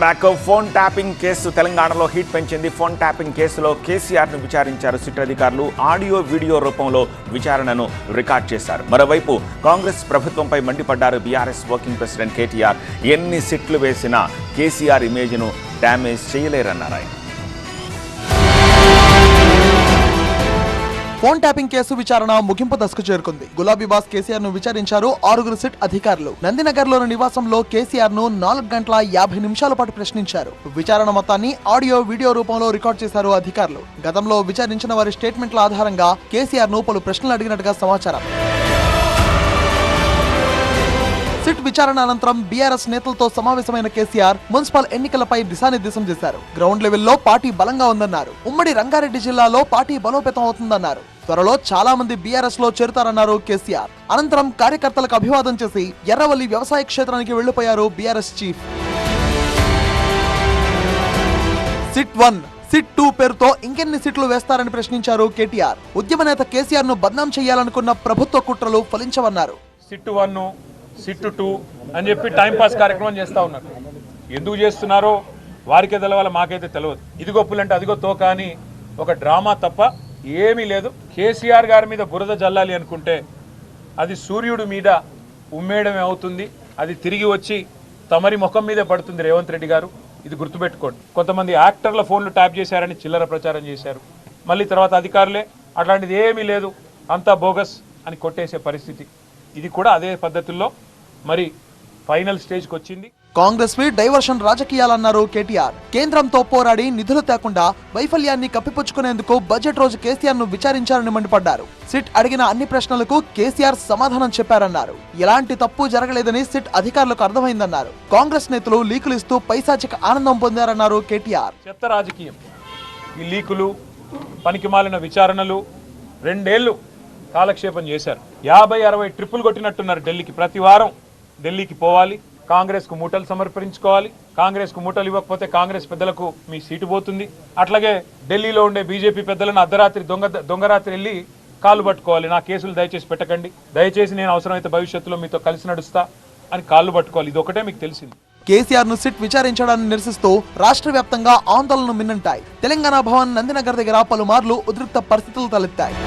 Back. Phone tapping case తెలంగాణలో heat పెంచింది. Phone tapping కేసులో కేసీఆర్ను విచారించారు సిట్ అధికారులు. ఆడియో వీడియో రూపంలో విచారణను రికార్డ్ చేశారు. మరోవైపు కాంగ్రెస్ ప్రభుత్వంపై మండిపడ్డారు బీఆర్ఎస్ వర్కింగ్ ప్రెసిడెంట్ కేటీఆర్. ఎన్ని సిట్లు వేసినా కేసీఆర్ ఇమేజ్ను డ్యామేజ్ చేయలేరన్నారు ఆయన. ఫోన్ ట్యాపింగ్ కేసు విచారణ ముగింపు దశకు చేరుకుంది. గులాబీ బాస్ కేసీఆర్ ను విచారించారు 6 సిట్ అధికారులు. నందినగర్లోని నివాసంలో కేసీఆర్ ను 4 గంటల 50 నిమిషాల పాటు ప్రశ్నించారు. విచారణ మొత్తాన్ని ఆడియో వీడియో రూపంలో రికార్డ్ చేశారు అధికారులు. గతంలో విచారించిన వారి స్టేట్మెంట్ల ఆధారంగా కేసీఆర్ ను పలు ప్రశ్నలు అడిగినట్టుగా సమాచారం. సిట్ విచారణ అనంతరం బీఆర్ఎస్ నేతలతో సమావేశమైన కేసీఆర్ మున్సిపల్ ఎన్నికలపై దిశానిర్దేశం చేశారు. గ్రౌండ్ లెవెల్లో పార్టీ బలంగా ఉందన్నారు. ఉమ్మడి రంగారెడ్డి జిల్లాలో పార్టీ బలోపేతం అవుతుందన్నారు. త్వరలో చాలా మంది బీఆర్ఎస్ లో చేరుతారన్నారు కేసీఆర్. అనంతరం కార్యకర్తలకు అభివాదం చేసి ఎర్రవల్లి వ్యవసాయ క్షేత్రానికి వెళ్లిపోయారు బీఆర్ఎస్ చీఫ్. సిట్ 1, సిట్ 2 పేరుతో ఇంకెన్ని సిట్లు వేస్తారని ప్రశ్నించారు కేటీఆర్. ఉద్యమ నేత కేసీఆర్ ను బద్నాం చేయాలనుకున్న ప్రభుత్వ కుట్రలు ఫలించవన్నారు. సిట్ 1, సిట్ 2 అని చెప్పి టైంపాస్ కార్యక్రమం చేస్తూ ఉన్నారు. ఎందుకు చేస్తున్నారో వారికే తెలవాలి, మాకైతే తెలియదు. ఇదిగో పులంటే అదిగో తోక అని ఒక డ్రామా తప్ప ఏమీ లేదు. కేసీఆర్ గారి మీద బురద జల్లాలి అనుకుంటే అది సూర్యుడి మీద ఉమ్మేయడమే అవుతుంది. అది తిరిగి వచ్చి తమరి ముఖం మీదే పడుతుంది రేవంత్ రెడ్డి గారు. ఇది గుర్తుపెట్టుకోండి. కొంతమంది యాక్టర్ల ఫోన్లు ట్యాప్ చేశారని చిల్లర ప్రచారం చేశారు. మళ్ళీ తర్వాత అధికారులే అట్లాంటిది ఏమీ లేదు, అంతా బోగస్ అని కొట్టేసే పరిస్థితి. ఇది కూడా అదే పద్ధతుల్లో మరి ఫైనల్ స్టేజ్కి వచ్చింది. కాంగ్రెస్ వి డైవర్షన్ రాజకీయాలన్నారు కేటీఆర్. కేంద్రంతో పోరాడి నిధులు తేకుండా వైఫల్యాన్ని కప్పిపుచ్చుకునేందుకు బడ్జెట్ రోజు కేసీఆర్ ను విచారించారని మండిపడ్డారు. సిట్ అడిగిన అన్ని ప్రశ్నలకు కేసీఆర్ సమాధానం చెప్పారన్నారు. ఎలాంటి తప్పు జరగలేదని సిట్ అధికారులకు అర్థమైందన్నారు. కాంగ్రెస్ నేతలు లీకులు ఇస్తూ పైశాచిక ఆనందం పొందారన్నారు కేటీఆర్. చెత్త రాజకీయం, ఈ లీకులు, పనికిమాలిన విచారణలు 2 ఏళ్లు కాలక్షేపం చేశారు. 50-60 ట్రిప్పులు కొట్టినట్టున్నారు ఢిల్లీకి. ప్రతి వారం ఢిల్లీకి పోవాలి, కాంగ్రెస్ కు మూటలు సమర్పించుకోవాలి. కాంగ్రెస్ కు మూటలు ఇవ్వకపోతే కాంగ్రెస్ పెద్దలకు మీ సీటు పోతుంది. అట్లాగే ఢిల్లీలో ఉండే బీజేపీ పెద్దలను అర్ధరాత్రి దొంగరాత్రి వెళ్ళి కాళ్ళు పట్టుకోవాలి. నా కేసులు దయచేసి పెట్టకండి, దయచేసి నేను అవసరమైతే భవిష్యత్తులో మీతో కలిసి నడుస్తా అని కాళ్ళు పట్టుకోవాలి. ఇది ఒకటే మీకు తెలిసింది. కేసీఆర్ ను సిట్ విచారించడాన్ని నిరసిస్తూ రాష్ట్ర వ్యాప్తంగా ఆందోళనలు మిన్నంటాయి. తెలంగాణ భవన్, నందినగర్ దగ్గర పలుమార్లు ఉద్రిక్త పరిస్థితులు తలెత్తాయి.